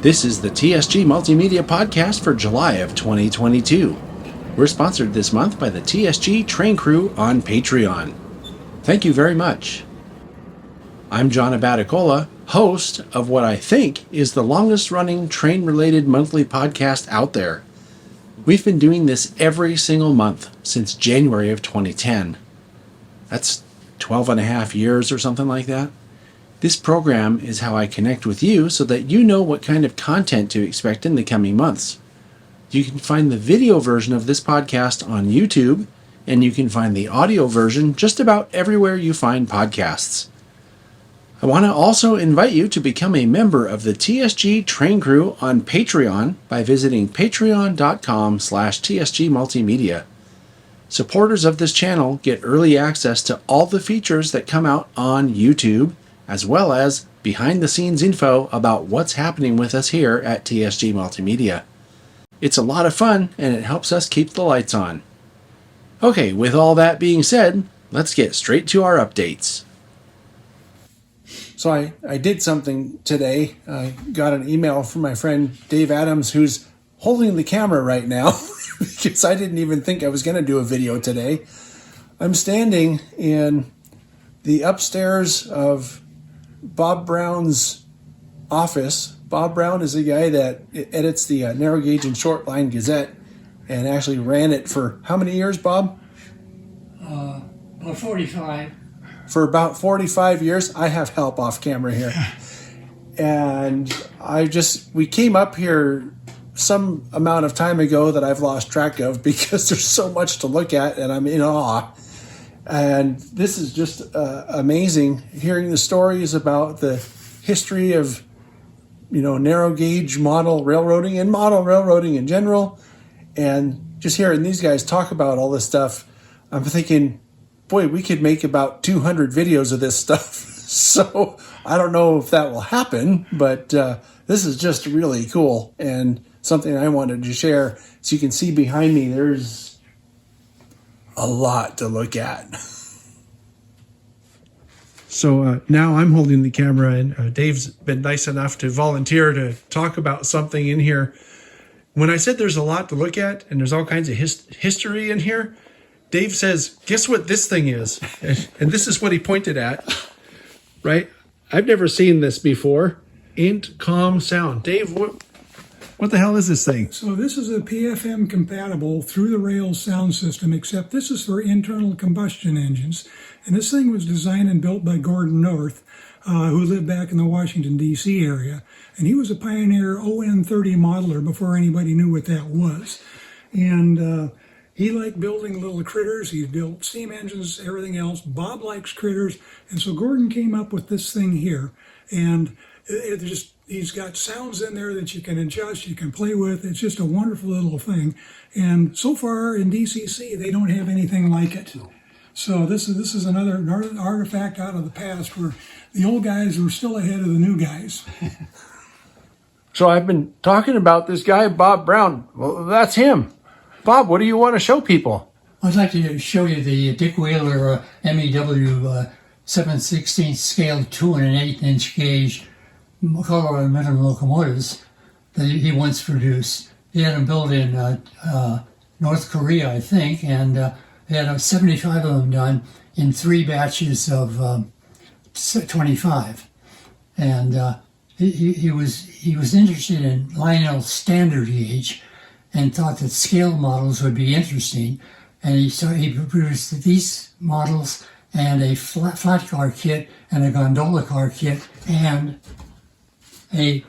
This is the TSG Multimedia Podcast for July of 2022. We're sponsored this month by the TSG Train Crew on Patreon. Thank you very much. I'm John Abbaticola, host of what I think is the longest-running train-related monthly podcast out there. We've been doing this every single month since January of 2010. That's 12 and a half years or something like that. This program is how I connect with you so that you know what kind of content to expect in the coming months. You can find the video version of this podcast on YouTube, and you can find the audio version just about everywhere you find podcasts. I want to also invite you to become a member of the TSG Train Crew on Patreon by visiting patreon.com/TSG Multimedia. Supporters of this channel get early access to all the features that come out on YouTube, as well as behind-the-scenes info about what's happening with us here at TSG Multimedia. It's a lot of fun, and it helps us keep the lights on. Okay, with all that being said, let's get straight to our updates. So I did something today. I got an email from my friend Dave Adams, who's holding the camera right now, because I didn't even think I was going to do a video today. I'm standing in the upstairs of Bob Brown's office. Bob Brown is a guy that edits the Narrow Gauge and Short Line Gazette and actually ran it for how many years, Bob? About 45. For about 45 years. I have help off camera here. And we came up here some amount of time ago that I've lost track of because there's so much to look at and I'm in awe. And this is just amazing, hearing the stories about the history of, narrow gauge model railroading and model railroading in general. And just hearing these guys talk about all this stuff, I'm thinking, boy, we could make about 200 videos of this stuff. So I don't know if that will happen, but this is just really cool and something I wanted to share. So you can see behind me, there's a lot to look at. So now I'm holding the camera, and Dave's been nice enough to volunteer to talk about something in here. When I said there's a lot to look at and there's all kinds of history in here, Dave says, guess what this thing is? And this is what he pointed at, right? I've never seen this before. Intercom sound. Dave, what the hell is this thing? So this is a PFM compatible through the rail sound system, except this is for internal combustion engines. And this thing was designed and built by Gordon North, who lived back in the Washington, D.C. area. And he was a pioneer ON30 modeler before anybody knew what that was. And he liked building little critters. He built steam engines, everything else. Bob likes critters. And so Gordon came up with this thing here. And he's got sounds in there that you can adjust, you can play with. It's just a wonderful little thing. And so far in DCC, they don't have anything like it. So this is another artifact out of the past where the old guys were still ahead of the new guys. So I've been talking about this guy, Bob Brown. Well, that's him. Bob, what do you want to show people? I'd like to show you the Dick Wheeler MEW 7/16 scale 2 1/8" gauge Colorado minimum locomotives that he once produced. He had them built in North Korea, I think, and he had 75 of them done in 3 batches of 25. And he was interested in Lionel standard gauge and thought that scale models would be interesting. And he produced these models and a flat car kit and a gondola car kit and a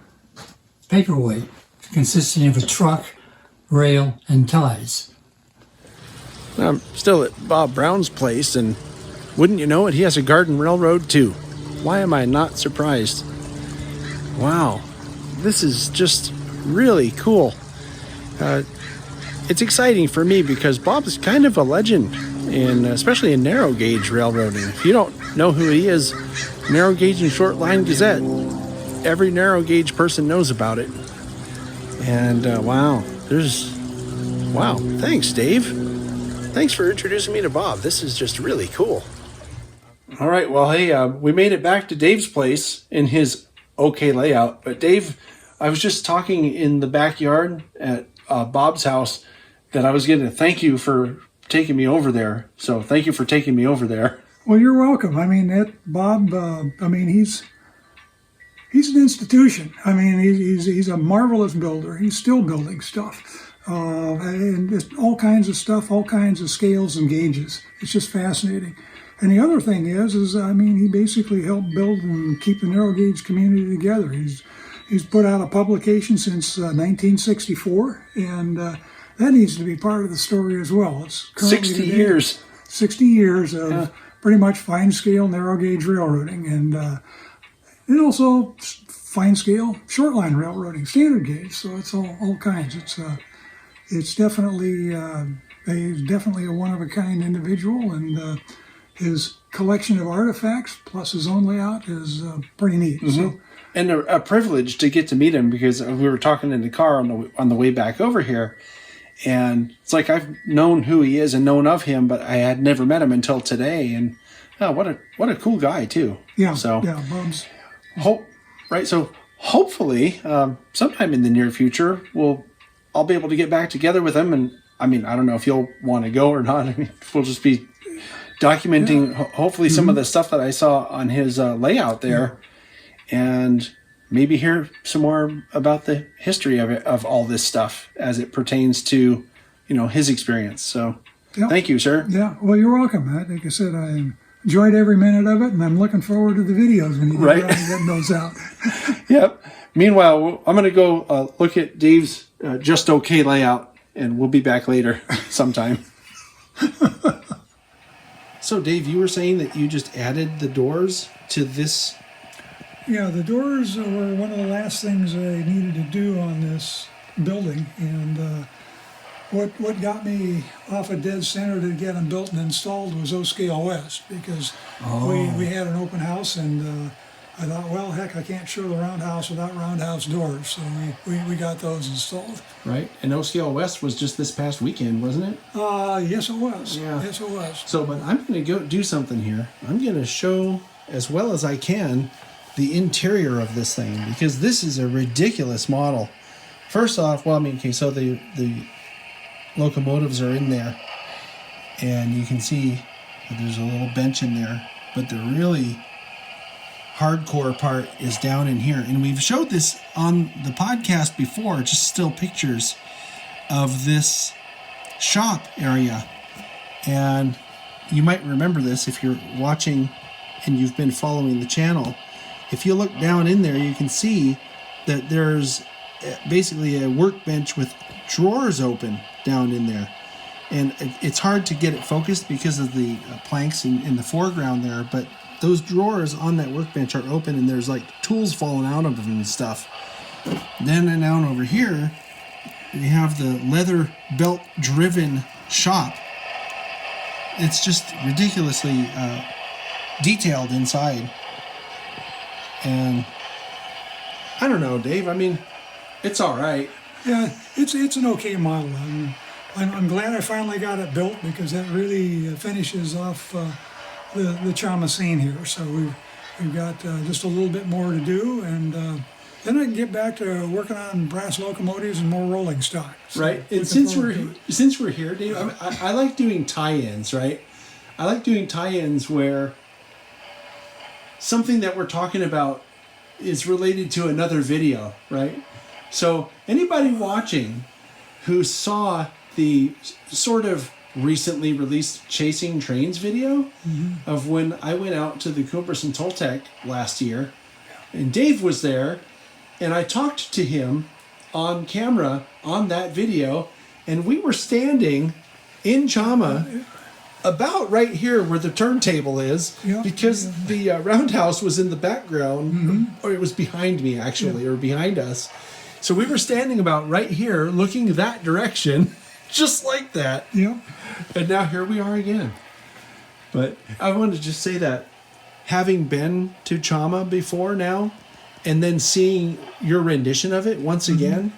paperweight consisting of a truck, rail, and ties. I'm still at Bob Brown's place, and wouldn't you know it, he has a garden railroad too. Why am I not surprised? Wow, this is just really cool. It's exciting for me because Bob is kind of a legend, especially in narrow gauge railroading. If you don't know who he is, Narrow Gauge and Short Line Gazette. Every narrow gauge person knows about it. And wow, thanks, Dave. Thanks for introducing me to Bob. This is just really cool. All right, well, hey, we made it back to Dave's place in his okay layout. But Dave, I was just talking in the backyard at Bob's house that I was getting a thank you for taking me over there. So thank you for taking me over there. Well, you're welcome. I mean, Bob, he's an institution. I mean, he's a marvelous builder. He's still building stuff. And just all kinds of stuff, all kinds of scales and gauges. It's just fascinating. And the other thing is he basically helped build and keep the narrow gauge community together. He's put out a publication since 1964, and that needs to be part of the story as well. It's 60 years. 60 years of pretty much fine scale narrow gauge railroading, and also fine scale short line railroading, standard gauge. So it's all kinds. It's definitely he's definitely a one of a kind individual, and his collection of artifacts plus his own layout is pretty neat. Mm-hmm. So. And a privilege to get to meet him, because we were talking in the car on the way back over here, and it's like I've known who he is and known of him, but I had never met him until today. And what a cool guy too. Yeah. So Bob's. So hopefully, sometime in the near future, I'll be able to get back together with him. And I don't know if you'll want to go or not. We'll just be documenting hopefully some of the stuff that I saw on his layout there. And maybe hear some more about the history of all this stuff as it pertains to, his experience. So thank you, sir. Yeah, well, you're welcome. Like I said, I enjoyed every minute of it, and I'm looking forward to the videos when you get getting those out. Yep. Meanwhile, I'm going to go look at Dave's just okay layout, and we'll be back later sometime. So, Dave, you were saying that you just added the doors to this. Yeah, the doors were one of the last things I needed to do on this building, and what got me off of dead center to get them built and installed was SoCalOps, because we had an open house, and I thought, well, heck, I can't show the roundhouse without roundhouse doors, so we got those installed. Right, and SoCalOps was just this past weekend, wasn't it? Yes, it was. Yeah. Yes, it was. So, but I'm going to go do something here. I'm going to show, as well as I can, the interior of this thing, because this is a ridiculous model. First off, so the locomotives are in there, and you can see that there's a little bench in there, but the really hardcore part is down in here. And we've showed this on the podcast before, just still pictures of this shop area. And you might remember this if you're watching and you've been following the channel. If you look down in there, you can see that there's basically a workbench with drawers open down in there. And it's hard to get it focused because of the planks in the foreground there, but those drawers on that workbench are open, and there's like tools falling out of them and stuff. Then and down over here, we have the leather belt driven shop. It's just ridiculously detailed inside. And I don't know, Dave. It's all right. Yeah, it's an okay model. I'm glad I finally got it built, because that really finishes off the Chama scene here. So we've got just a little bit more to do, and then I can get back to working on brass locomotives and more rolling stock. So right. And since we're here, Dave, I like doing tie-ins. Right. I like doing tie-ins where something that we're talking about is related to another video, right? So anybody watching who saw the sort of recently released Chasing Trains video of when I went out to the Coopers and Toltec last year, and Dave was there, and I talked to him on camera on that video, and we were standing in Chama about right here where the turntable is, because the roundhouse was in the background, or it was behind me actually, or behind us. So we were standing about right here looking that direction, just like that. Yeah. And now here we are again. But I wanted to just say that having been to Chama before now, and then seeing your rendition of it once again,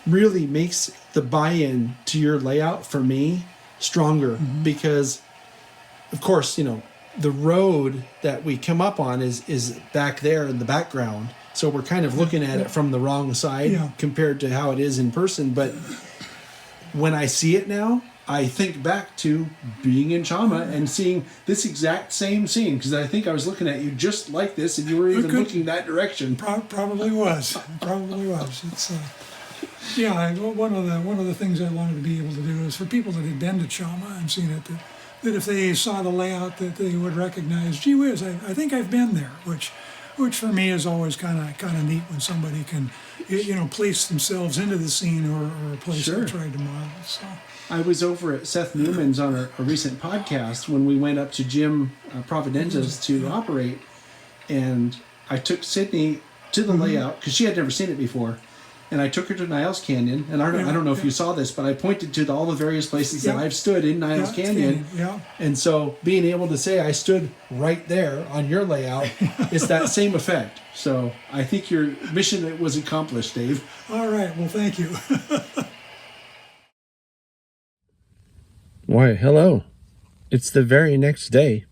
really makes the buy-in to your layout for me stronger, because of course, the road that we come up on is back there in the background, So we're kind of looking at it from the wrong side compared to how it is in person. But when I see it now, I think back to being in Chama and seeing this exact same scene, because I think I was looking at you just like this, and you were even looking that direction. Probably was. It's one of the things I wanted to be able to do is for people that had been to Chama and seen it, that if they saw the layout, that they would recognize, gee whiz, I think I've been there, which for me is always kind of neat when somebody can, place themselves into the scene or a place they tried to model. So. I was over at Seth Newman's on a recent podcast when we went up to Jim Providente's to operate, and I took Sydney to the layout because she had never seen it before, and I took her to Niles Canyon, and I don't know if you saw this, but I pointed to all the various places that I've stood in Niles Canyon, and so being able to say I stood right there on your layout, it's that same effect. So I think your mission was accomplished, Dave. All right, well, thank you. Why, hello. It's the very next day,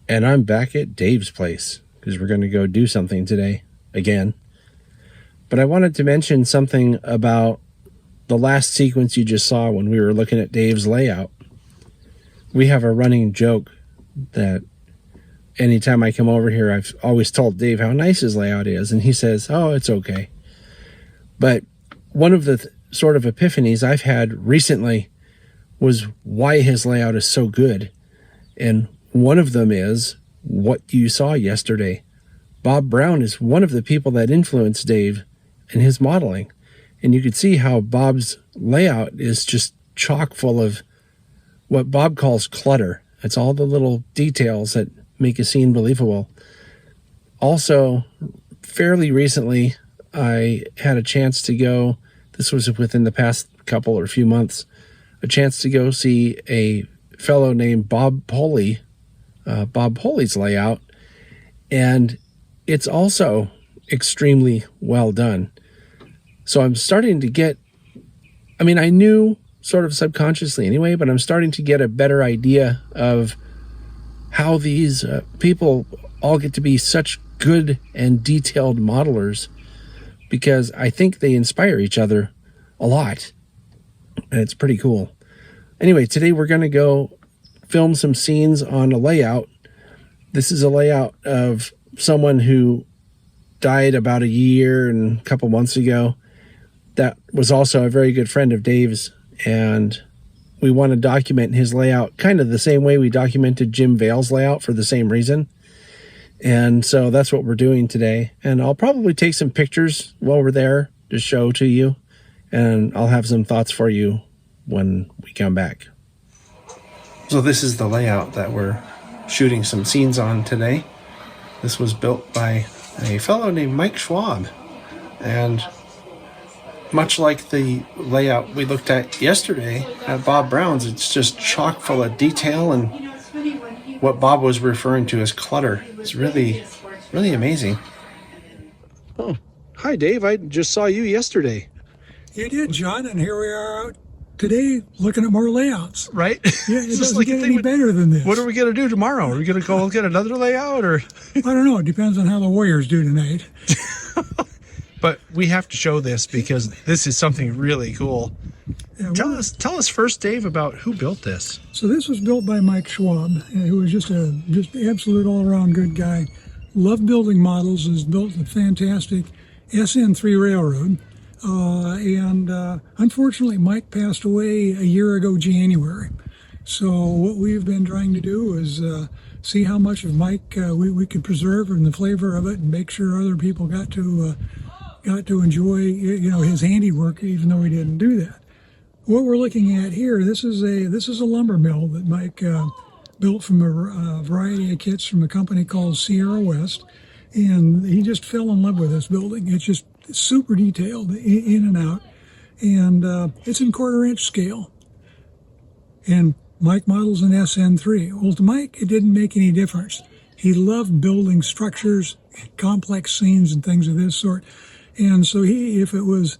and I'm back at Dave's place, because we're going to go do something today, again. But I wanted to mention something about the last sequence you just saw when we were looking at Dave's layout. We have a running joke that anytime I come over here, I've always told Dave how nice his layout is, and he says, oh, it's okay. But one of the sort of epiphanies I've had recently was why his layout is so good. And one of them is what you saw yesterday. Bob Brown is one of the people that influenced Dave in his modeling. And you could see how Bob's layout is just chock full of what Bob calls clutter. It's all the little details that make a scene believable. Also, fairly recently, I had a chance to go, this was within the past couple or few months, a chance to go see a fellow named Bob Poley, Bob Poley's layout, and it's also extremely well done. So I'm starting to get, I knew sort of subconsciously anyway, but I'm starting to get a better idea of how these people all get to be such good and detailed modelers, because I think they inspire each other a lot, and it's pretty cool. Anyway, today we're going to go film some scenes on a layout. This is a layout of someone who died about a year and a couple months ago. That was also a very good friend of Dave's, and we want to document his layout kind of the same way we documented Jim Vale's layout for the same reason. And so that's what we're doing today. And I'll probably take some pictures while we're there to show to you, and I'll have some thoughts for you when we come back. So this is the layout that we're shooting some scenes on today. This was built by a fellow named Mike Schwab, and much like the layout we looked at yesterday at Bob Brown's, it's just chock full of detail and what Bob was referring to as clutter. It's really, really amazing. Oh, hi Dave, I just saw you yesterday. You did, John, and here we are out today looking at more layouts. Right? Yeah, it doesn't get any better than this. What are we going to do tomorrow? Are we going to go get another layout? Or I don't know. It depends on how the Warriors do tonight. But we have to show this because this is something really cool. Yeah, tell us first, Dave, about who built this. So this was built by Mike Schwab, who was just absolute all-around good guy. Loved building models. Has built a fantastic SN3 railroad. And unfortunately, Mike passed away a year ago, January. So what we've been trying to do is see how much of Mike we could preserve and the flavor of it, and make sure other people got to enjoy his handiwork, even though he didn't do that. What we're looking at here, this is a lumber mill that Mike built from a variety of kits from a company called Sierra West, and he just fell in love with this building. It's just super detailed in and out, and it's in 1/4 inch scale. And Mike models an SN3. Well, to Mike, it didn't make any difference. He loved building structures, complex scenes, and things of this sort. And so if it was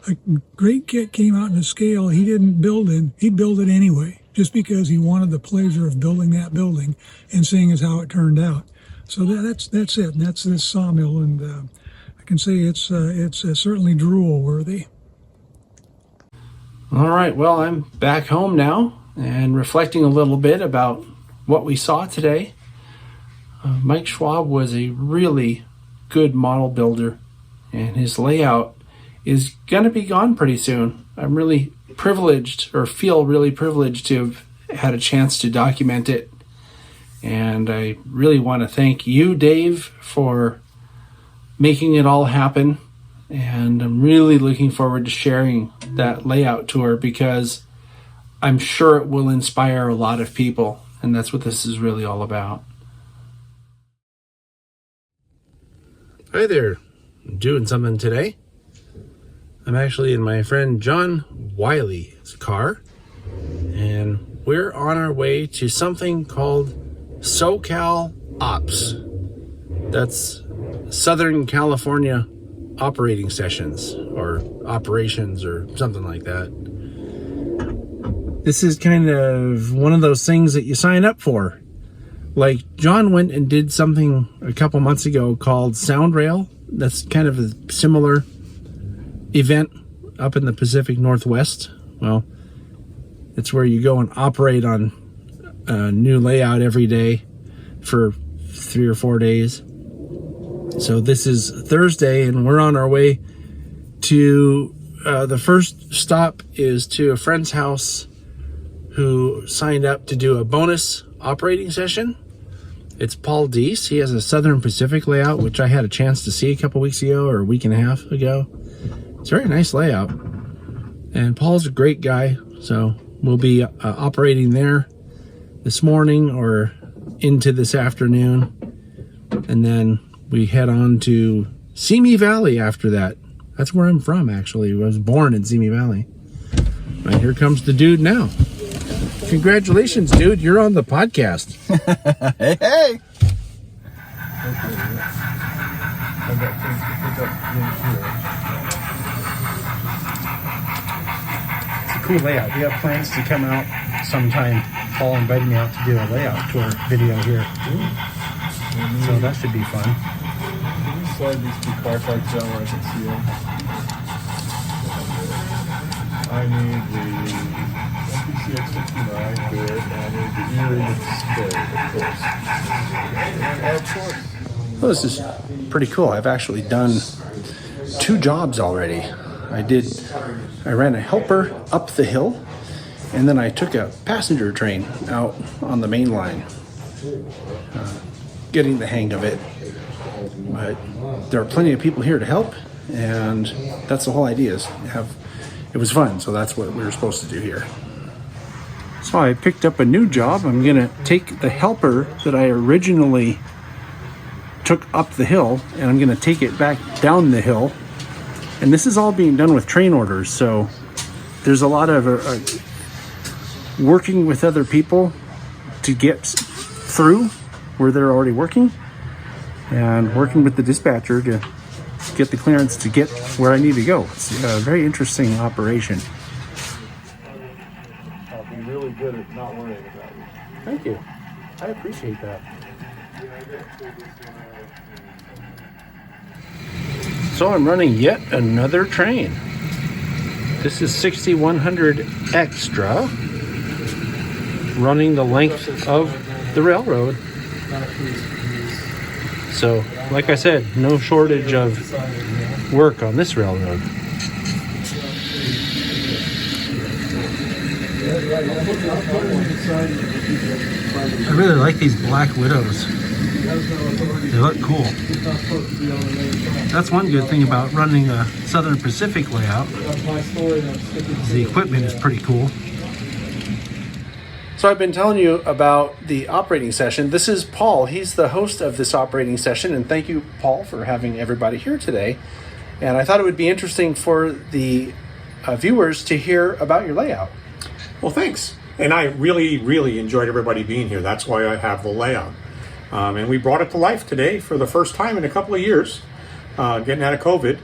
a great kit came out in a scale he didn't build in, he'd build it anyway, just because he wanted the pleasure of building that building and seeing as how it turned out. So that's it. And that's this sawmill. And can see it's certainly drool worthy. All right, well, I'm back home now and reflecting a little bit about what we saw today. Mike Schwab was a really good model builder, and his layout is going to be gone pretty soon. I'm really privileged, or feel really privileged, to have had a chance to document it. And I really want to thank you, Dave, for making it all happen. And I'm really looking forward to sharing that layout tour, because I'm sure it will inspire a lot of people. And that's what this is really all about. Hi there. I'm doing something today. I'm actually in my friend John Wiley's car, and we're on our way to something called SoCalOps. That's Southern California operating sessions, or operations, or something like that. This is kind of one of those things that you sign up for. Like, John went and did something a couple months ago called Sound Rail. That's kind of a similar event up in the Pacific Northwest. Well, it's where you go and operate on a new layout every day for 3 or 4 days. So this is Thursday, and we're on our way to the first stop is to a friend's house who signed up to do a bonus operating session. It's Paul Deis. He has a Southern Pacific layout, which I had a chance to see a couple weeks ago, or a week and a half ago. It's a very nice layout. And Paul's a great guy, so we'll be operating there this morning or into this afternoon. And then we head on to Simi Valley after that. That's where I'm from, actually. I was born in Simi Valley. Right, here comes the dude now. Congratulations, dude. You're on the podcast. Hey. It's a cool layout. We have plans to come out sometime. Paul invited me out to do a layout tour video here. So that should be fun. Can you slide these two car parts down where I can see them? I need the MPCX-59 good, and I need the E-rated spray, of course. Well, this is pretty cool. I've actually done 2 jobs already. I ran a helper up the hill, and then I took a passenger train out on the main line, getting the hang of it. But there are plenty of people here to help, and that's the whole idea. It was fun, so that's what we were supposed to do here. So I picked up a new job. I'm going to take the helper that I originally took up the hill, and I'm going to take it back down the hill. And this is all being done with train orders, so there's a lot of working with other people to get through where they're already working, and working with the dispatcher to get the clearance to get where I need to go. It's a very interesting operation. I'll be really good at not worrying about you. Thank you. I appreciate that. So I'm running yet another train. This is 6100 Extra, running the length of the railroad. So, like I said, no shortage of work on this railroad. I really like these Black Widows. They look cool. That's one good thing about running a Southern Pacific layout. The equipment is pretty cool. So I've been telling you about the operating session. This is Paul. He's the host of this operating session, and thank you, Paul, for having everybody here today. And I thought it would be interesting for the viewers to hear about your layout. Well, thanks. And I really, really enjoyed everybody being here. That's why I have the layout. And we brought it to life today for the first time in a couple of years, getting out of COVID.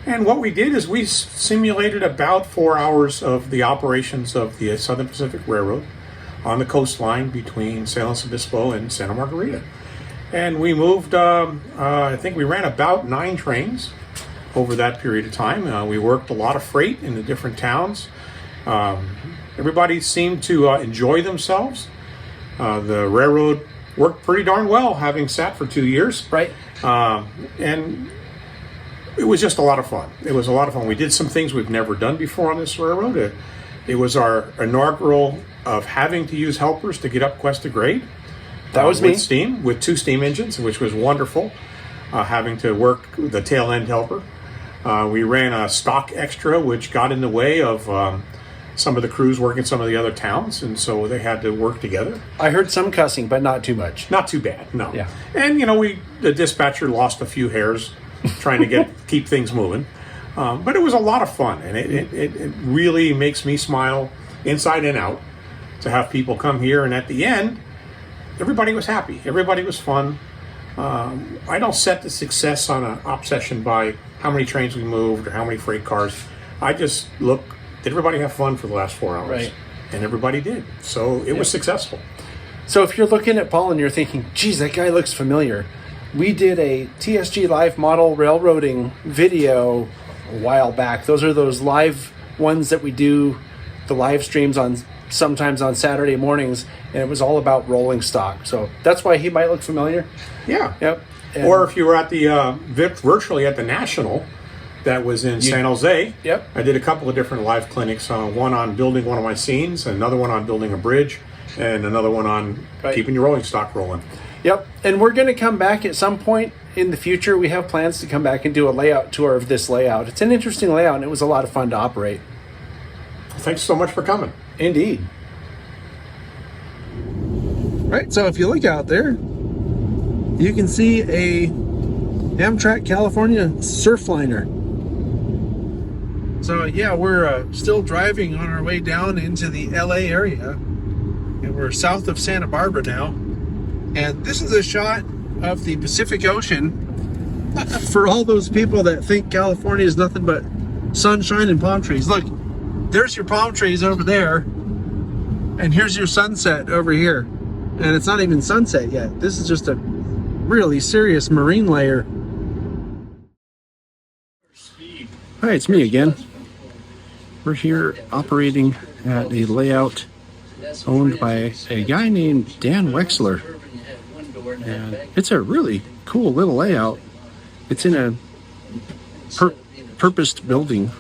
And what we did is we simulated about 4 hours of the operations of the Southern Pacific Railroad on the coastline between San Luis Obispo and Santa Margarita. And we moved, I think we ran about 9 trains over that period of time. We worked a lot of freight in the different towns. Everybody seemed to enjoy themselves. The railroad worked pretty darn well, having sat for 2 years. Right. And it was just a lot of fun. It was a lot of fun. We did some things we've never done before on this railroad. It was our inaugural of having to use helpers to get up Cuesta grade. That was with me. steam, with 2 steam engines, which was wonderful. Having to work the tail end helper. We ran a stock extra, which got in the way of some of the crews working some of the other towns, and so they had to work together. I heard some cussing, but not too much. Not too bad, no. Yeah. And the dispatcher lost a few hairs trying to keep things moving, but it was a lot of fun, and it really makes me smile inside and out to have people come here, and at the end, everybody was happy. Everybody was fun. I don't set the success on an obsession by how many trains we moved or how many freight cars. I just look, did everybody have fun for the last 4 hours? Right. And everybody did. So it was successful. So if you're looking at Paul and you're thinking, geez, that guy looks familiar, we did a TSG live model railroading video a while back. Those are those live ones that we do, the live streams on sometimes on Saturday mornings, and it was all about rolling stock. So that's why he might look familiar. Yeah. Yep. And or if you were at the virtually at the National, that was in San Jose. Yep. I did a couple of different live clinics. One on building one of my scenes, another one on building a bridge, and another one on keeping your rolling stock rolling. Yep. And we're going to come back at some point in the future. We have plans to come back and do a layout tour of this layout. It's an interesting layout, and it was a lot of fun to operate. Thanks so much for coming. Indeed. Right, so if you look out there, you can see a Amtrak California Surfliner. So yeah, we're still driving on our way down into the LA area, and we're south of Santa Barbara now. And this is a shot of the Pacific Ocean for all those people that think California is nothing but sunshine and palm trees. Look, there's your palm trees over there, and here's your sunset over here. And it's not even sunset yet. This is just a really serious marine layer. Hi, it's me again. We're here operating at a layout owned by a guy named Dan Wexler. And it's a really cool little layout. It's in a purposed building,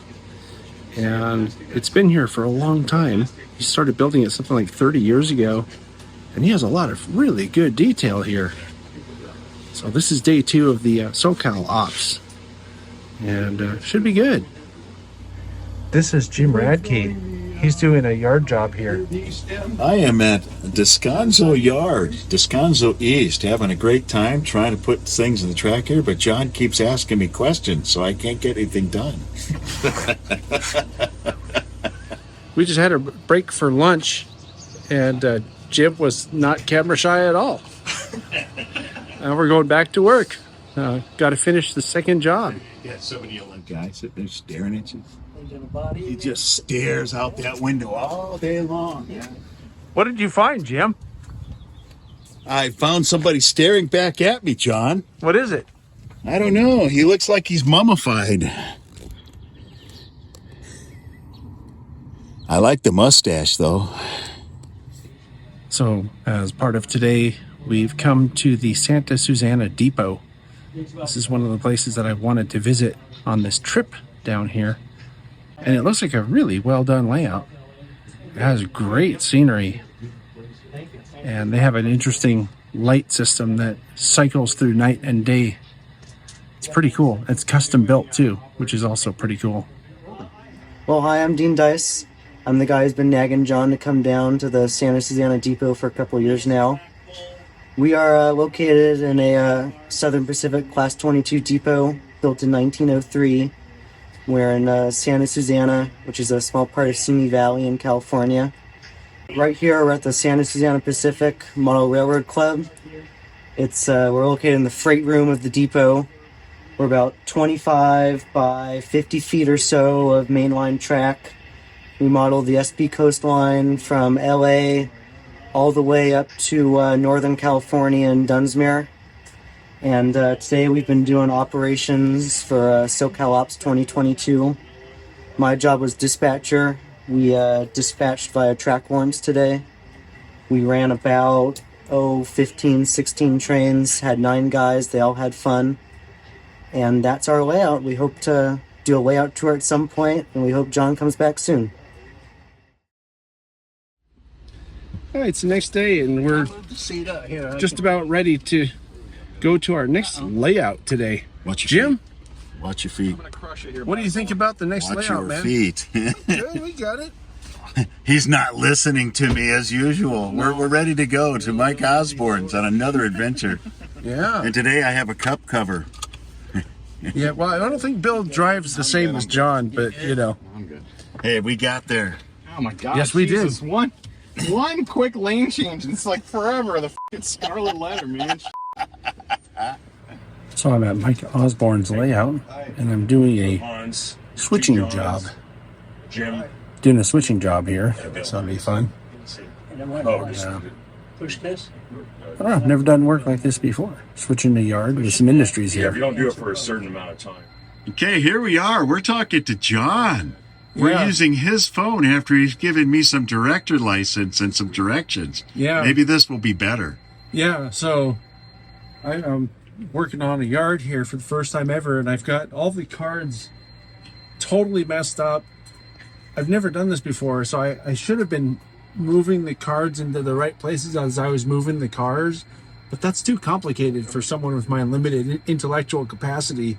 and it's been here for a long time. He started building it something like 30 years ago, and he has a lot of really good detail here. So this is day 2 of the SoCalOps, and should be good. This is Jim Radke. He's doing a yard job here. I am at Descanso Yard, Descanso East, having a great time trying to put things in the track here, but John keeps asking me questions, so I can't get anything done. We just had a break for lunch, and Jim was not camera shy at all. Now we're going back to work. Got to finish the second job. Yeah, so many young guys sitting there staring at you. He just stares out that window all day long. Yeah. What did you find, Jim? I found somebody staring back at me, John. What is it? I don't know. He looks like he's mummified. I like the mustache, though. So, as part of today, we've come to the Santa Susana Depot. This is one of the places that I wanted to visit on this trip down here. And it looks like a really well done layout. It has great scenery. And they have an interesting light system that cycles through night and day. It's pretty cool. It's custom built too, which is also pretty cool. Well, hi, I'm Dean Deis. I'm the guy who's been nagging John to come down to the Santa Susana Depot for a couple of years now. We are located in a Southern Pacific Class 22 depot built in 1903. We're in Santa Susana, which is a small part of Simi Valley in California. Right here, we're at the Santa Susana Pacific Model Railroad Club. We're located in the freight room of the depot. We're about 25 by 50 feet or so of mainline track. We modeled the SP coastline from LA all the way up to Northern California and Dunsmuir. And today we've been doing operations for SoCalOps 2022. My job was dispatcher. We dispatched via track warrants today. We ran about 15, 16 trains, had 9 guys. They all had fun. And that's our layout. We hope to do a layout tour at some point, and we hope John comes back soon. All right, it's the next day, and we're just about ready to go to our next layout today. Watch your Jim, feet. Watch your feet. what do you think about the next Watch layout, your man? feet. Good, we got it. He's not listening to me as usual. We're ready to go to Mike Osborne's on another adventure. Yeah. And today I have a cup cover. Yeah, well, I don't think Bill drives the same as John, but, you know. I'm good. Hey, we got there. Oh my God. Yes, we did. One quick lane change, and it's like forever. The fucking scarlet letter, man. So I'm at Mike Osborne's layout, and I'm doing a switching job. Doing a switching job here, so it'll be fun. Push this. I don't know, I've never done work like this before. Switching the yard with some industries Yeah, if here. you don't do it for a certain amount of time. Okay, here we are. We're talking to John. We're Yeah. using his phone after he's given me some director license and some directions. Yeah. Maybe this will be better. Yeah, so I'm working on a yard here for the first time ever, and I've got all the cards totally messed up. I've never done this before, so I should have been moving the cards into the right places as I was moving the cars, but that's too complicated for someone with my limited intellectual capacity.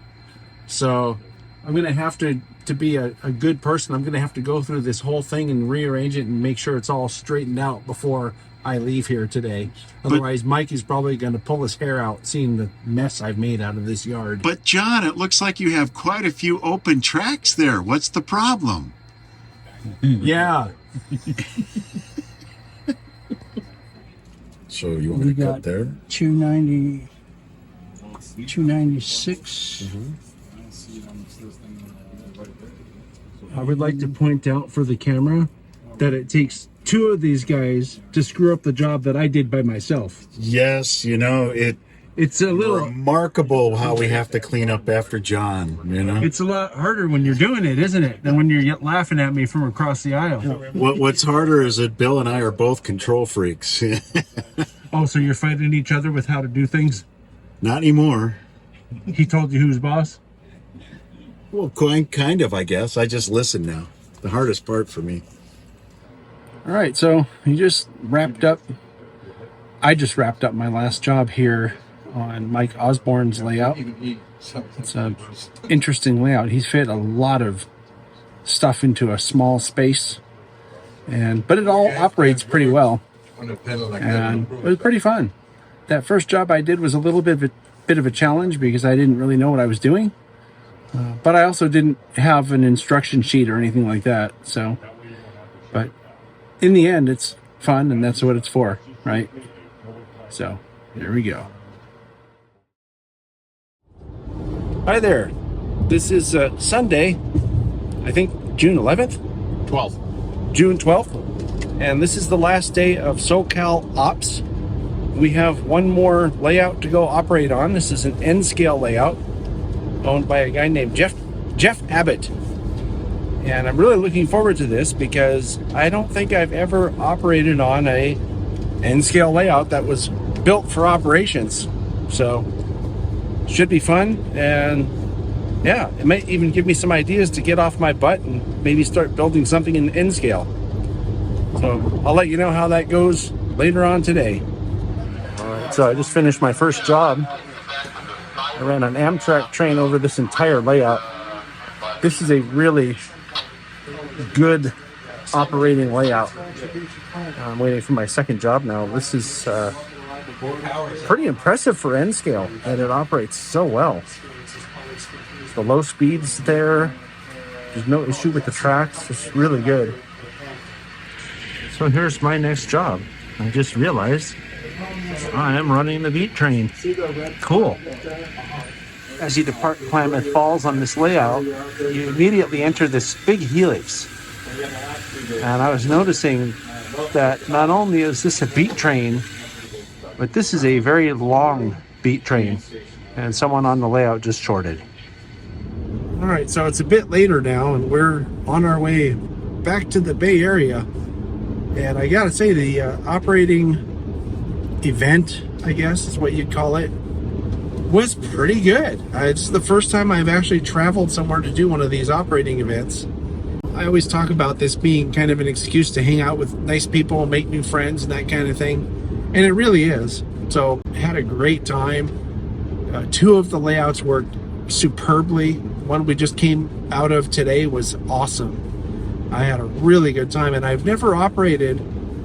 So I'm going to have to be a good person, I'm going to have to go through this whole thing and rearrange it and make sure it's all straightened out before I leave here today. Otherwise, Mike is probably going to pull his hair out seeing the mess I've made out of this yard. But John, it looks like you have quite a few open tracks there. What's the problem? Yeah. So you want We me to got cut there? 290, 296. I would like to point out for the camera that it takes 2 of these guys to screw up the job that I did by myself. Yes, It's a little, remarkable how we have to clean up after John, it's a lot harder when you're doing it, isn't it? Than when you're laughing at me from across the aisle. What's harder is that Bill and I are both control freaks. Oh, so you're fighting each other with how to do things? Not anymore. He told you who's boss? Well, kind of, I guess. I just listen now. The hardest part for me. All right, so I just wrapped up my last job here on Mike Osborne's layout. It's an interesting layout. He's fit a lot of stuff into a small space, but it all operates pretty well, and it was pretty fun. That first job I did was a little bit of a challenge because I didn't really know what I was doing, but I also didn't have an instruction sheet or anything like that. But in the end, it's fun, and that's what it's for, right? So here we go. Hi there. This is Sunday, I think June 11th? 12th. June 12th. And this is the last day of SoCalOps. We have one more layout to go operate on. This is an N-scale layout owned by a guy named Jeff Abbott. And I'm really looking forward to this because I don't think I've ever operated on a N-scale layout that was built for operations. So should be fun, and yeah, it might even give me some ideas to get off my butt and maybe start building something in N-scale. So I'll let you know how that goes later on today. All right, so I just finished my first job. I ran an Amtrak train over this entire layout. This is a really good operating layout. I'm waiting for my second job now. This is pretty impressive for N-scale, and it operates so well. The low speeds there, there's no issue with the tracks. It's really good. So here's my next job. I just realized I am running the beat train. Cool. As you depart Klamath Falls on this layout, you immediately enter this big helix. And I was noticing that not only is this a beat train, but this is a very long beat train. and someone on the layout just shorted. All right, so it's a bit later now, and we're on our way back to the Bay Area. And I gotta say, the operating event, I guess is what you'd call it, was pretty good. It's the first time I've actually traveled somewhere to do one of these operating events. I always talk about this being kind of an excuse to hang out with nice people, make new friends, and that kind of thing. And it really is. So, had a great time. 2 of the layouts worked superbly. One we just came out of today was awesome. I had a really good time, and I've never operated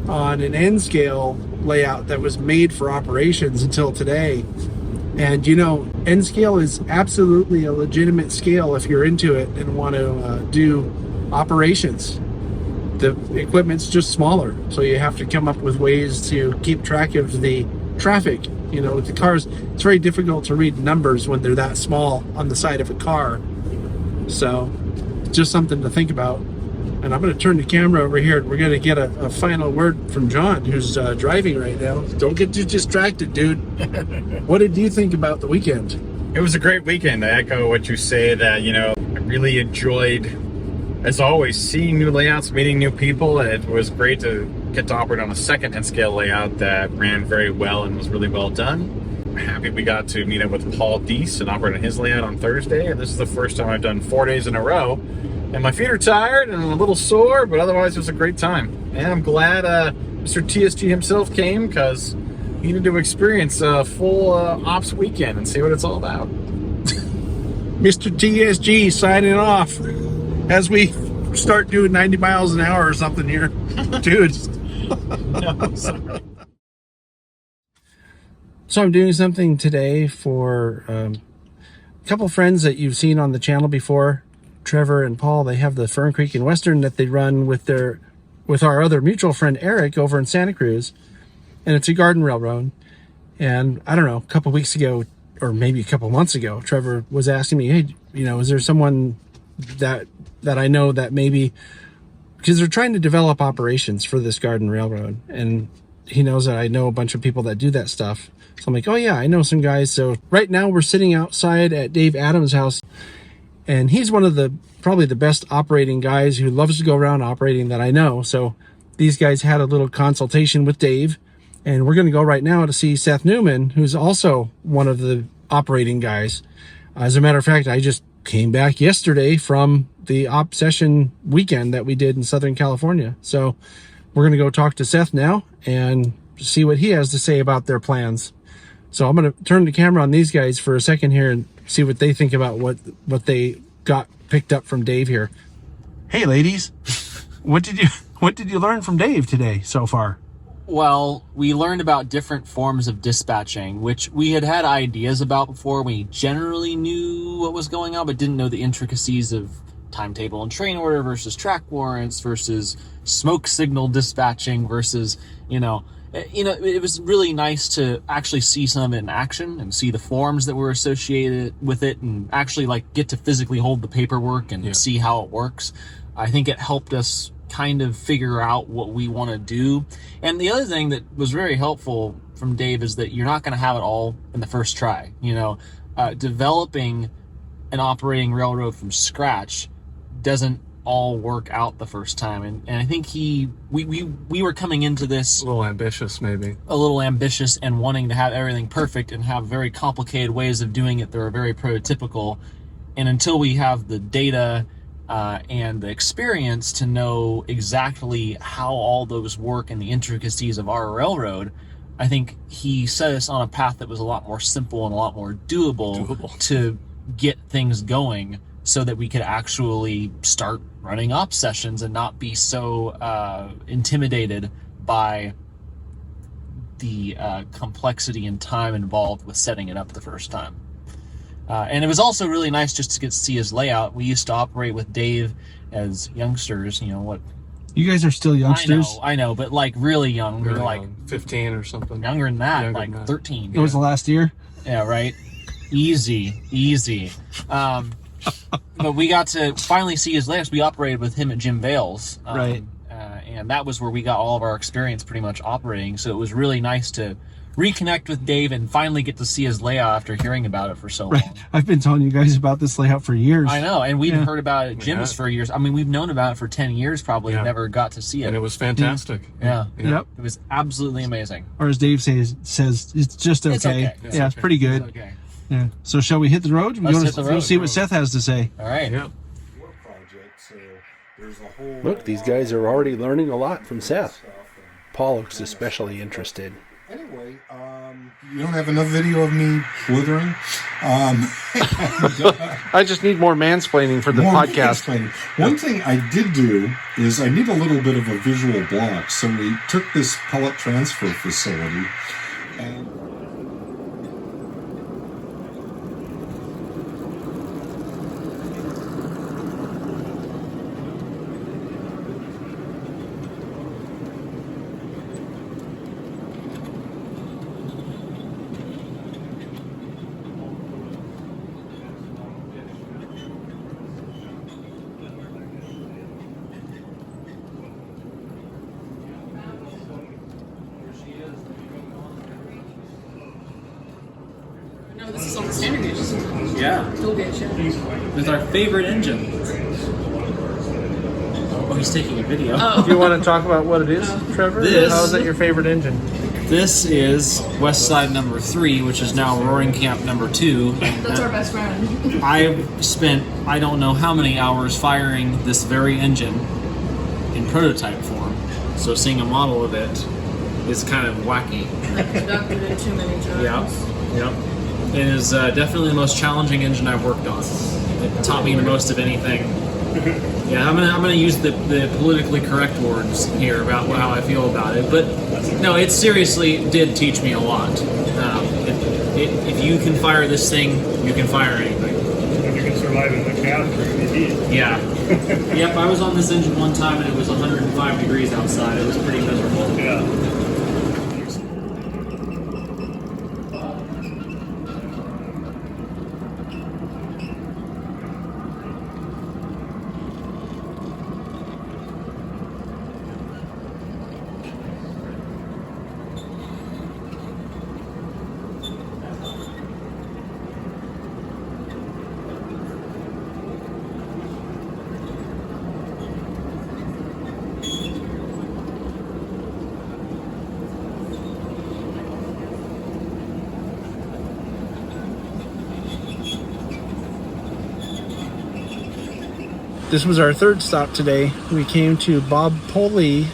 on an N-scale layout that was made for operations until today. And you know, N-scale is absolutely a legitimate scale if you're into it and want to do operations. The equipment's just smaller, so you have to come up with ways to keep track of the traffic. You know, with the cars, it's very difficult to read numbers when they're that small on the side of a car. So, just something to think about. And I'm going to turn the camera over here, and we're going to get a final word from John, who's driving right now. Don't get too distracted, dude. What did you think about the weekend? It was a great weekend. I echo what you said. I really enjoyed, as always, seeing new layouts, meeting new people. It was great to get to operate on a second N-scale layout that ran very well and was really well done. I'm happy we got to meet up with Paul Deis and operate on his layout on Thursday. And this is the first time I've done 4 days in a row. And my feet are tired and a little sore, but otherwise it was a great time. And I'm glad Mr. TSG himself came, because he needed to experience a full ops weekend and see what it's all about. Mr. TSG signing off as we start doing 90 miles an hour or something here. Dude. No, sorry. So I'm doing something today for a couple friends that you've seen on the channel before. Trevor and Paul, they have the Fern Creek and Western that they run with our other mutual friend Eric over in Santa Cruz, and it's a garden railroad. And I don't know, a couple weeks ago, or maybe a couple months ago, Trevor was asking me, hey, is there someone that I know that maybe, because they're trying to develop operations for this garden railroad, and he knows that I know a bunch of people that do that stuff. So I'm like, oh yeah, I know some guys. So right now we're sitting outside at Dave Adams' house. And he's one of probably the best operating guys who loves to go around operating that I know. So these guys had a little consultation with Dave, and we're going to go right now to see Seth Newman, who's also one of the operating guys. As a matter of fact, I just came back yesterday from the op session weekend that we did in Southern California. So we're going to go talk to Seth now and see what he has to say about their plans. So I'm going to turn the camera on these guys for a second here and see what they think about what they got picked up from Dave here. Hey, ladies, what did you learn from Dave today so far? Well, we learned about different forms of dispatching, which we had ideas about before. We generally knew what was going on, but didn't know the intricacies of timetable and train order versus track warrants versus smoke signal dispatching versus, it was really nice to actually see some of it in action and see the forms that were associated with it and actually get to physically hold the paperwork and see how it works. I think it helped us kind of figure out what we want to do. And the other thing that was very helpful from Dave is that you're not going to have it all in the first try. Developing an operating railroad from scratch doesn't all work out the first time, and I think we were coming into this a little ambitious and wanting to have everything perfect and have very complicated ways of doing it that are very prototypical. And until we have the data and the experience to know exactly how all those work and the intricacies of our railroad, I think he set us on a path that was a lot more simple and a lot more doable. To get things going, so that we could actually start running op sessions and not be so intimidated by the complexity and time involved with setting it up the first time. And it was also really nice just to get to see his layout. We used to operate with Dave as youngsters. You guys are still youngsters? I know, but really young. We were 15 or something. Younger than that, 13. It was the last year? Yeah, right. Easy. But we got to finally see his layouts. We operated with him at Jim Vale's. Right. And that was where we got all of our experience pretty much operating. So it was really nice to reconnect with Dave and finally get to see his layout after hearing about it for so long. Right. I've been telling you guys about this layout for years. I know, and we've heard about it, Jim's for years. I mean, we've known about it for 10 years probably, and never got to see it. And it was fantastic. Yeah. Yep. It was absolutely amazing. Or as Dave says it's just okay. It's okay. It's pretty good. It's okay. Yeah. So shall we hit the road? Let's hit the road. We'll see what Seth has to say. All right. Yeah. Look, these guys are already learning a lot from Seth. Paul looks especially interested. Anyway, you don't have enough video of me slithering? I just need more mansplaining for the podcast. One thing I did do is I need a little bit of a visual block. So we took this pellet transfer facility and No, this is on the standard gauge system. Yeah. Dual gauge, yeah. With our favorite engine. Oh, he's taking a video. Do you want to talk about what it is, Trevor? How is that your favorite engine? This is West Side number 3, which is now Roaring Camp number 2. That's our best friend. I've spent I don't know how many hours firing this very engine in prototype form. So seeing a model of it is kind of wacky. I've conducted it too many times. Yep. It is definitely the most challenging engine I've worked on. It taught me the most of anything. Yeah, I'm gonna use the politically correct words here about how I feel about it. But no, it seriously did teach me a lot. If you can fire this thing, you can fire anything. If you can survive in the cab during the heat. Yeah. Yep, I was on this engine one time and it was 105 degrees outside. It was pretty miserable. Yeah. This was our third stop today. We came to Bob Poley's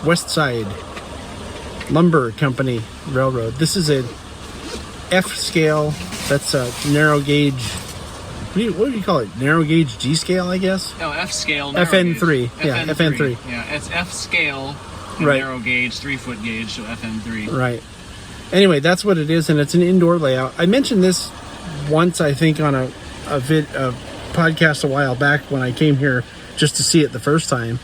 West Side Lumber Company Railroad. This is a F scale. That's a narrow gauge. What do you call it? Narrow gauge G scale, I guess. No, F scale. FN3. Yeah, FN3. Yeah, it's F scale. Right. Narrow gauge, 3-foot gauge, so FN3. Right. Anyway, that's what it is, and it's an indoor layout. I mentioned this once, I think, on a podcast a while back when I came here just to see it the first time.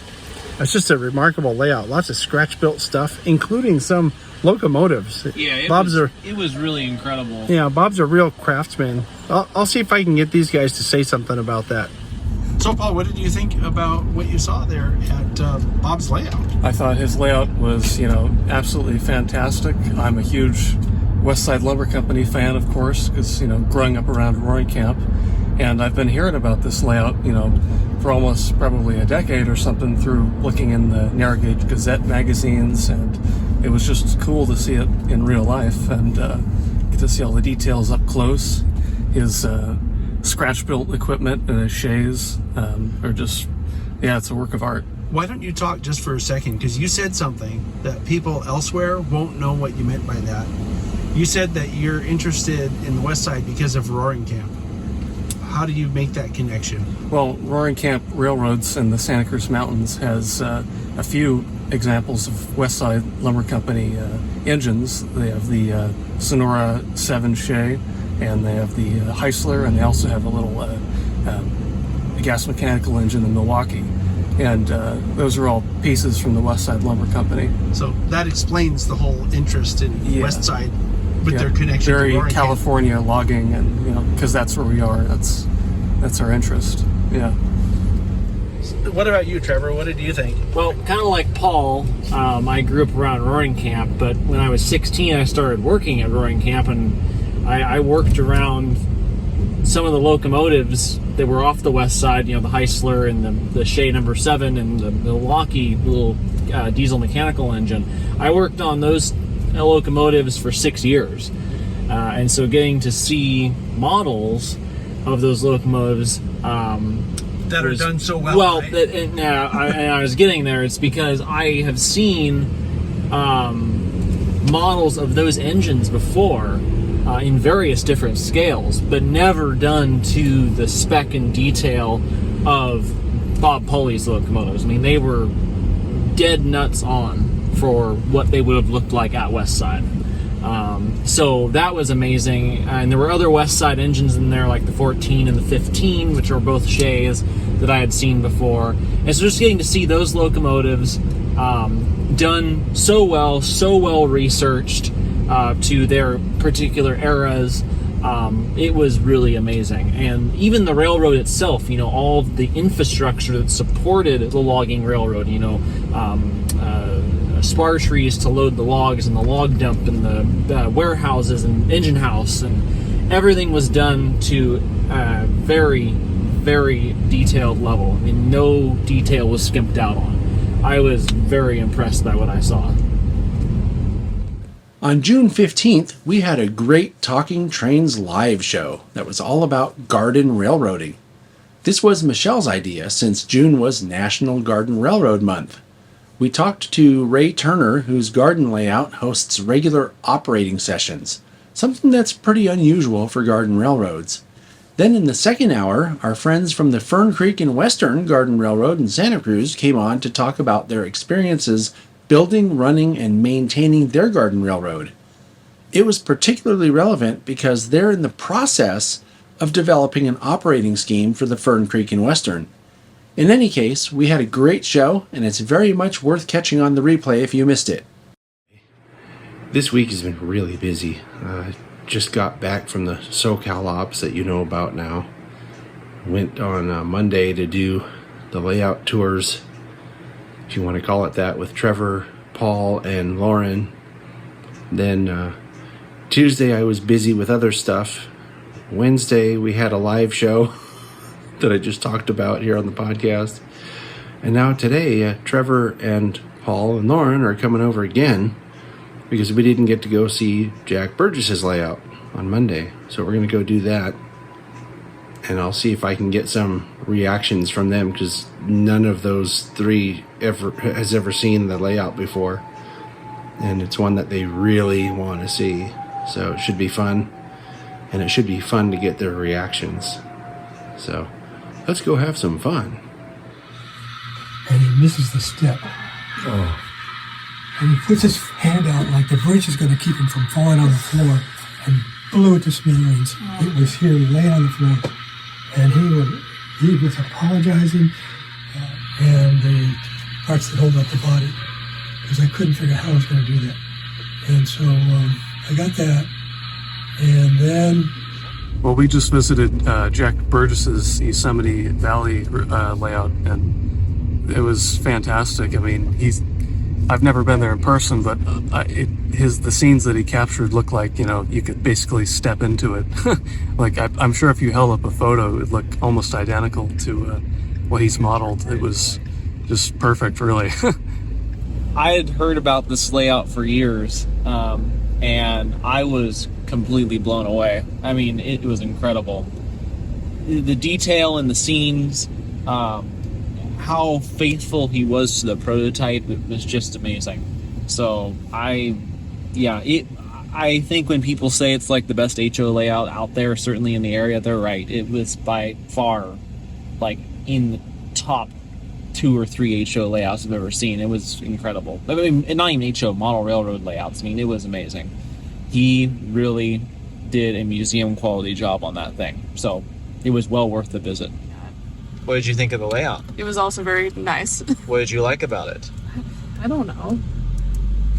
It's just a remarkable layout. Lots of scratch-built stuff, including some locomotives. Yeah, it was really incredible. Yeah, Bob's a real craftsman. I'll see if I can get these guys to say something about that. So, Paul, what did you think about what you saw there at Bob's layout? I thought his layout was, absolutely fantastic. I'm a huge West Side Lumber Company fan, of course, because, growing up around Roaring Camp. And I've been hearing about this layout, for almost probably a decade or something through looking in the Narrow Gauge Gazette magazines. And it was just cool to see it in real life and get to see all the details up close. His scratch-built equipment and his chaise are just, it's a work of art. Why don't you talk just for a second? Because you said something that people elsewhere won't know what you meant by that. You said that you're interested in the West Side because of Roaring Camp. How do you make that connection? Well, Roaring Camp Railroads in the Santa Cruz Mountains has a few examples of West Side Lumber Company engines. They have the Sonora 7 Shay, and they have the Heisler, and they also have a little gas mechanical engine in Milwaukee. And those are all pieces from the West Side Lumber Company. So that explains the whole interest in West Side with their connection very to Roaring California Camp. Logging, and because that's where we are. That's our interest. Yeah. What about you, Trevor? What did you think? Well, kind of like Paul, I grew up around Roaring Camp, but when I was 16, I started working at Roaring Camp, and I worked around some of the locomotives that were off the west side, the Heisler and the Shea number 7 and the Milwaukee little diesel mechanical engine. I worked on those locomotives for 6 years. And so getting to see models of those locomotives that are done so well. Well, right? and I was getting there. It's because I have seen models of those engines before in various different scales, but never done to the spec and detail of Bob Pulley's locomotives. I mean, they were dead nuts on for what they would have looked like at West Side. So that was amazing. And there were other West Side engines in there, like the 14 and the 15, which are both Shays that I had seen before. And so just getting to see those locomotives done so well researched to their particular eras, it was really amazing. And even the railroad itself, all of the infrastructure that supported the logging railroad, spar trees to load the logs and the log dump and the warehouses and engine house, and everything was done to a very, very detailed level. I mean, no detail was skimped out on. I was very impressed by what I saw. On June 15th, we had a great Talking Trains live show that was all about garden railroading. This was Michelle's idea since June was National Garden Railroad Month. We talked to Ray Turner, whose garden layout hosts regular operating sessions, something that's pretty unusual for garden railroads. Then in the second hour, our friends from the Fern Creek and Western Garden Railroad in Santa Cruz came on to talk about their experiences building, running, and maintaining their garden railroad. It was particularly relevant because they're in the process of developing an operating scheme for the Fern Creek and Western. In any case, we had a great show, and it's very much worth catching on the replay if you missed it. This week has been really busy. Just got back from the SoCalOps that you know about now. Went on Monday to do the layout tours, if you want to call it that, with Trevor, Paul, and Lauren. Then Tuesday I was busy with other stuff. Wednesday we had a live show that I just talked about here on the podcast. And now today, Trevor and Paul and Lauren are coming over again because we didn't get to go see Jack Burgess's layout on Monday. So we're going to go do that. And I'll see if I can get some reactions from them because none of those three has ever seen the layout before. And it's one that they really want to see. So it should be fun. And it should be fun to get their reactions. So let's go have some fun. And he misses the step. Oh. And he puts his hand out like the bridge is going to keep him from falling on the floor and blew it to smithereens. It was here laying on the floor. And he was apologizing and the parts that hold up the body because I couldn't figure out how I was going to do that. And so I got that. And then... Well, we just visited Jack Burgess's Yosemite Valley layout, and it was fantastic. I mean, I've never been there in person, but the scenes that he captured look like, you could basically step into it. Like, I'm sure if you held up a photo, it would look almost identical to what he's modeled. It was just perfect, really. I had heard about this layout for years, and I was completely blown away. I mean, it was incredible. The detail in the scenes, how faithful he was to the prototype, it was just amazing. So I think when people say it's like the best HO layout out there, certainly in the area, they're right. It was by far like in the top 2 or 3 HO layouts I've ever seen. It was incredible. I mean, not even HO, model railroad layouts. I mean, it was amazing. He really did a museum quality job on that thing. So it was well worth the visit. What did you think of the layout? It was also very nice. What did you like about it? I don't know.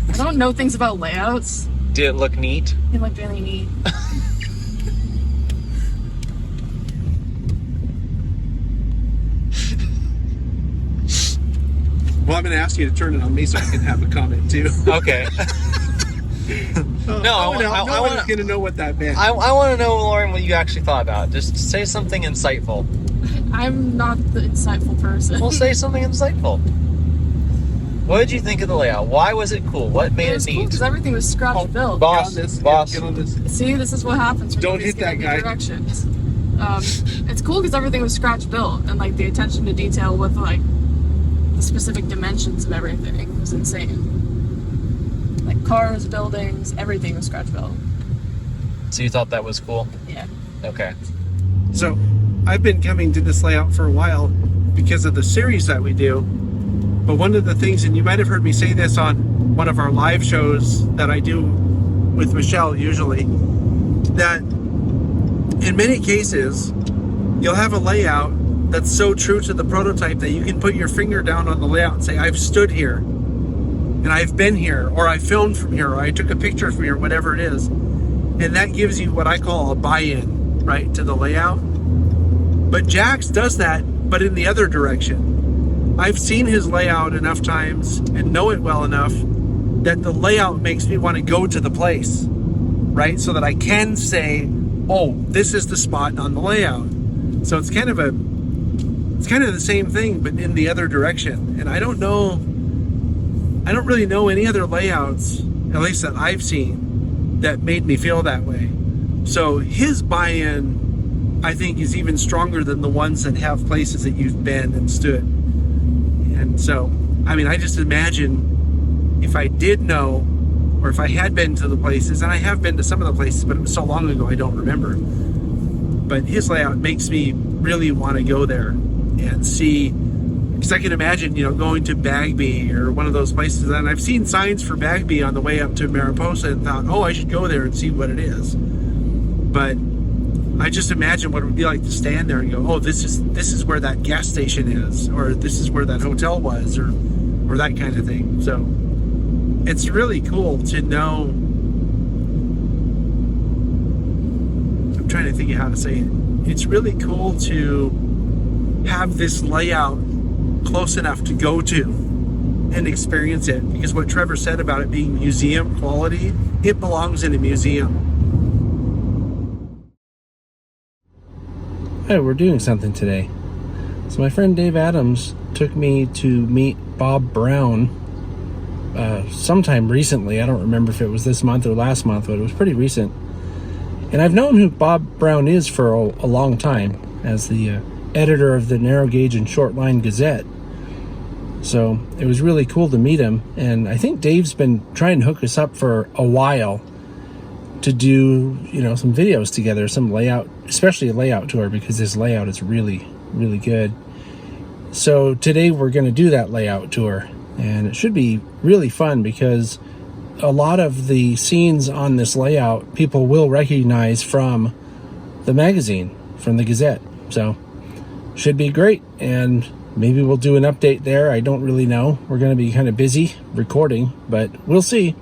I don't know things about layouts. Did it look neat? It looked really neat. Well, I'm going to ask you to turn it on me so I can have a comment too. Okay. No one's going to know what that meant. I want to know, Lauren, what you actually thought about it. Just say something insightful. I'm not the insightful person. Well, say something insightful. What did you think of the layout? Why was it cool? What made it neat? Because everything was scratch built. Boss. Get on this. See, this is what happens. Don't hit that guy. Directions. It's cool because everything was scratch built, and like the attention to detail with like the specific dimensions of everything was insane. Like cars, buildings, everything was scratch built. So you thought that was cool? Yeah. Okay. So I've been coming to this layout for a while because of the series that we do. But one of the things, and you might have heard me say this on one of our live shows that I do with Michelle usually, that in many cases, you'll have a layout that's so true to the prototype that you can put your finger down on the layout and say, I've stood here, and I've been here, or I filmed from here, or I took a picture from here, whatever it is. And that gives you what I call a buy-in, right, to the layout. But Jax does that, but in the other direction. I've seen his layout enough times and know it well enough that the layout makes me want to go to the place, right? So that I can say, oh, this is the spot on the layout. So it's kind of the same thing, but in the other direction. And I don't really know any other layouts, at least that I've seen, that made me feel that way. So his buy-in, I think, is even stronger than the ones that have places that you've been and stood. And so, I mean, I just imagine if I did know, or if I had been to the places, and I have been to some of the places, but it was so long ago I don't remember. But his layout makes me really want to go there and see, because I can imagine, going to Bagby or one of those places, and I've seen signs for Bagby on the way up to Mariposa and thought, oh, I should go there and see what it is. But I just imagine what it would be like to stand there and go, oh, this is where that gas station is, or this is where that hotel was, or that kind of thing. So it's really cool to know. I'm trying to think of how to say it. It's really cool to have this layout close enough to go to and experience it, because what Trevor said about it being museum quality, it belongs in a museum. Hey, we're doing something today. So my friend Dave Adams took me to meet Bob Brown sometime recently. I don't remember if it was this month or last month, but it was pretty recent. And I've known who Bob Brown is for a long time as the editor of the Narrow Gauge and Short Line Gazette. So it was really cool to meet him. And I think Dave's been trying to hook us up for a while to do, some videos together, some layout, especially a layout tour, because his layout is really, really good. So today we're going to do that layout tour, and it should be really fun because a lot of the scenes on this layout people will recognize from the magazine, from the Gazette. So should be great, and maybe we'll do an update there. I don't really know. We're going to be kind of busy recording, but we'll see.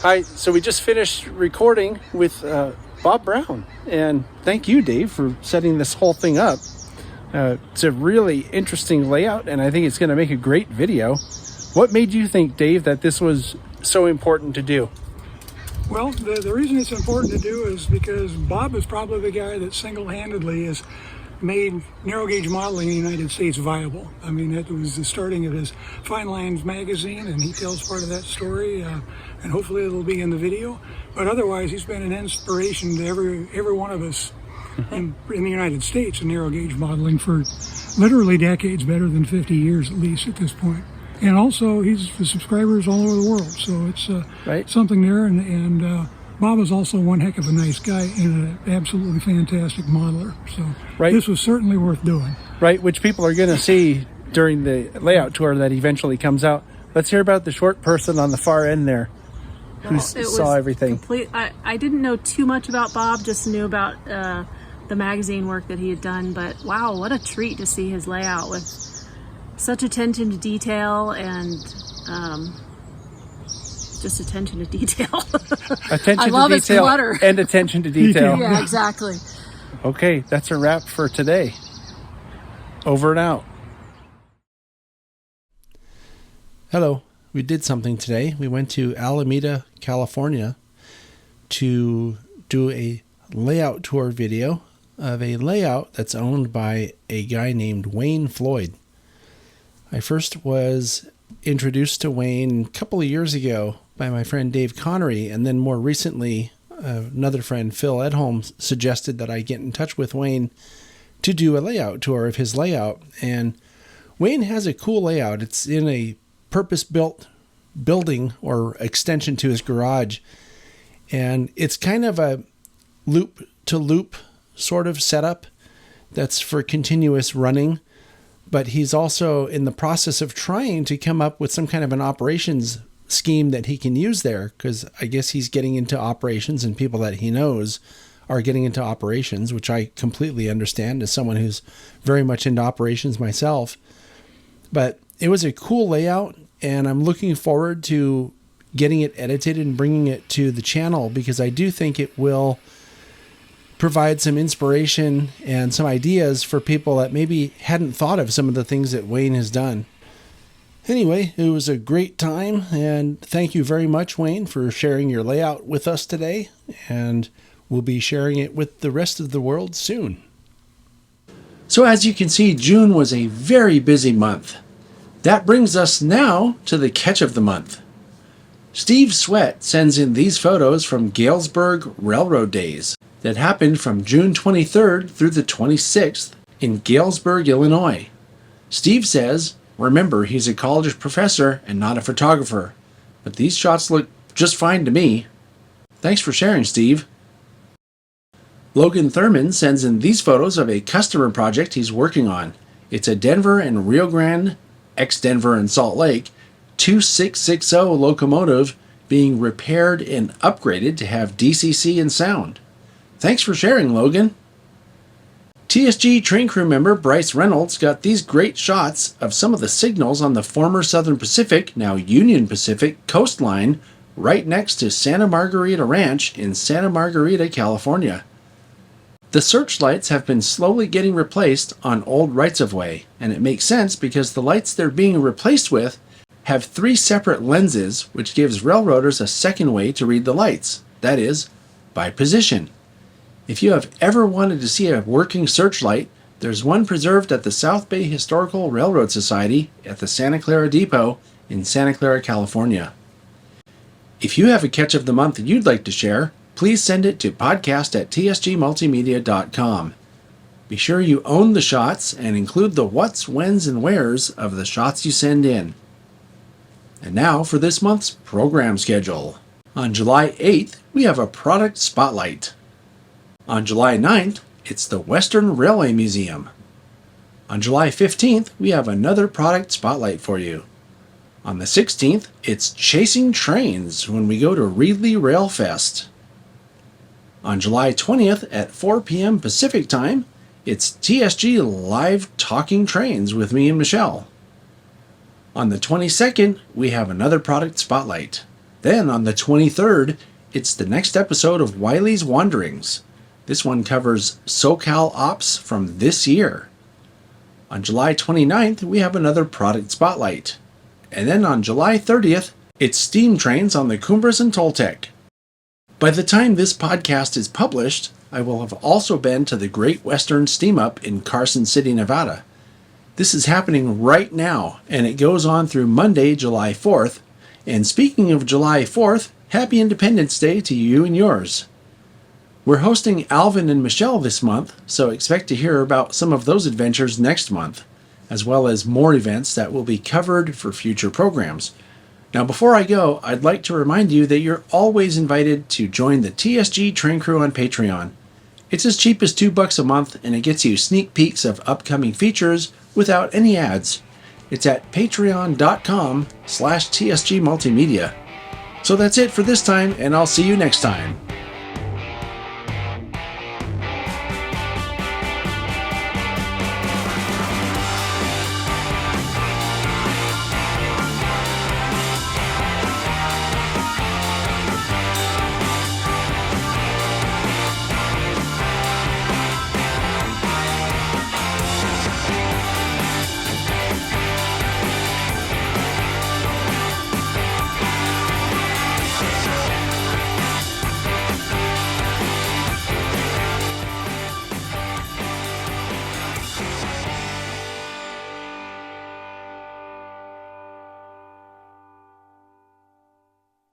Hi, so we just finished recording with Bob Brown, and thank you, Dave, for setting this whole thing up. It's a really interesting layout, and I think it's going to make a great video. What made you think, Dave, that this was so important to do? Well, the reason it's important to do is because Bob is probably the guy that single-handedly has made narrow gauge modeling in the United States viable. I mean, it was the starting of his Fine Lines magazine, and he tells part of that story, and hopefully it'll be in the video. But otherwise, he's been an inspiration to every one of us in the United States in narrow gauge modeling for literally decades, better than 50 years at least at this point. And also, he's for subscribers all over the world, so it's something there. And Bob is also one heck of a nice guy and an absolutely fantastic modeler. So this was certainly worth doing. Right, which people are going to see during the layout tour that eventually comes out. Let's hear about the short person on the far end there who saw everything. I didn't know too much about Bob, just knew about the magazine work that he had done. But wow, what a treat to see his layout with such attention to detail and just attention to detail. Attention I love to his detail clutter. and attention to detail. Yeah, exactly. Okay, that's a wrap for today. Over and out. Hello. We did something today. We went to Alameda, California to do a layout tour video of a layout that's owned by a guy named Wayne Floyd. I first was introduced to Wayne a couple of years ago by my friend Dave Connery, and then more recently another friend, Phil Edholm, suggested that I get in touch with Wayne to do a layout tour of his layout. And Wayne has a cool layout. It's in a purpose-built building or extension to his garage, and it's kind of a loop-to-loop sort of setup that's for continuous running, but he's also in the process of trying to come up with some kind of an operations scheme that he can use there, because I guess he's getting into operations and people that he knows are getting into operations, which I completely understand as someone who's very much into operations myself. But it was a cool layout, and I'm looking forward to getting it edited and bringing it to the channel, because I do think it will provide some inspiration and some ideas for people that maybe hadn't thought of some of the things that Wayne has done. Anyway, it was a great time, and thank you very much, Wayne, for sharing your layout with us today, and we'll be sharing it with the rest of the world soon. So as you can see, June was a very busy month. That brings us now to the catch of the month. Steve Sweat sends in these photos from Galesburg Railroad Days that happened from June 23rd through the 26th in Galesburg, Illinois. Steve says, remember, he's a college professor and not a photographer, but these shots look just fine to me. Thanks for sharing, Steve. Logan Thurman sends in these photos of a customer project he's working on. It's a Denver and Rio Grande, ex-Denver and Salt Lake, 2660 locomotive being repaired and upgraded to have DCC and sound. Thanks for sharing, Logan. TSG train crew member Bryce Reynolds got these great shots of some of the signals on the former Southern Pacific, now Union Pacific, coastline right next to Santa Margarita Ranch in Santa Margarita, California. The searchlights have been slowly getting replaced on old rights-of-way, and it makes sense because the lights they're being replaced with have 3 separate lenses, which gives railroaders a second way to read the lights, that is, by position. If you have ever wanted to see a working searchlight, there's one preserved at the South Bay Historical Railroad Society at the Santa Clara Depot in Santa Clara, California. If you have a catch of the month that you'd like to share, please send it to podcast@tsgmultimedia.com. Be sure you own the shots and include the what's, when's, and where's of the shots you send in. And now for this month's program schedule. On July 8th, we have a product spotlight. On July 9th, it's the Western Railway Museum. On July 15th, we have another product spotlight for you. On the 16th, it's Chasing Trains when we go to Reedley Rail Fest. On July 20th at 4 p.m. Pacific Time, it's TSG Live Talking Trains with me and Michelle. On the 22nd, we have another product spotlight. Then on the 23rd, it's the next episode of Wiley's Wanderings. This one covers SoCalOps from this year. On July 29th, we have another product spotlight. And then on July 30th, it's Steam Trains on the Cumbres and Toltec. By the time this podcast is published, I will have also been to the Great Western Steam Up in Carson City, Nevada. This is happening right now, and it goes on through Monday, July 4th. And speaking of July 4th, Happy Independence Day to you and yours. We're hosting Alvin and Michelle this month, so expect to hear about some of those adventures next month, as well as more events that will be covered for future programs. Now, before I go, I'd like to remind you that you're always invited to join the TSG Train Crew on Patreon. It's as cheap as $2 a month, and it gets you sneak peeks of upcoming features without any ads. It's at patreon.com/TSG Multimedia. So that's it for this time, and I'll see you next time.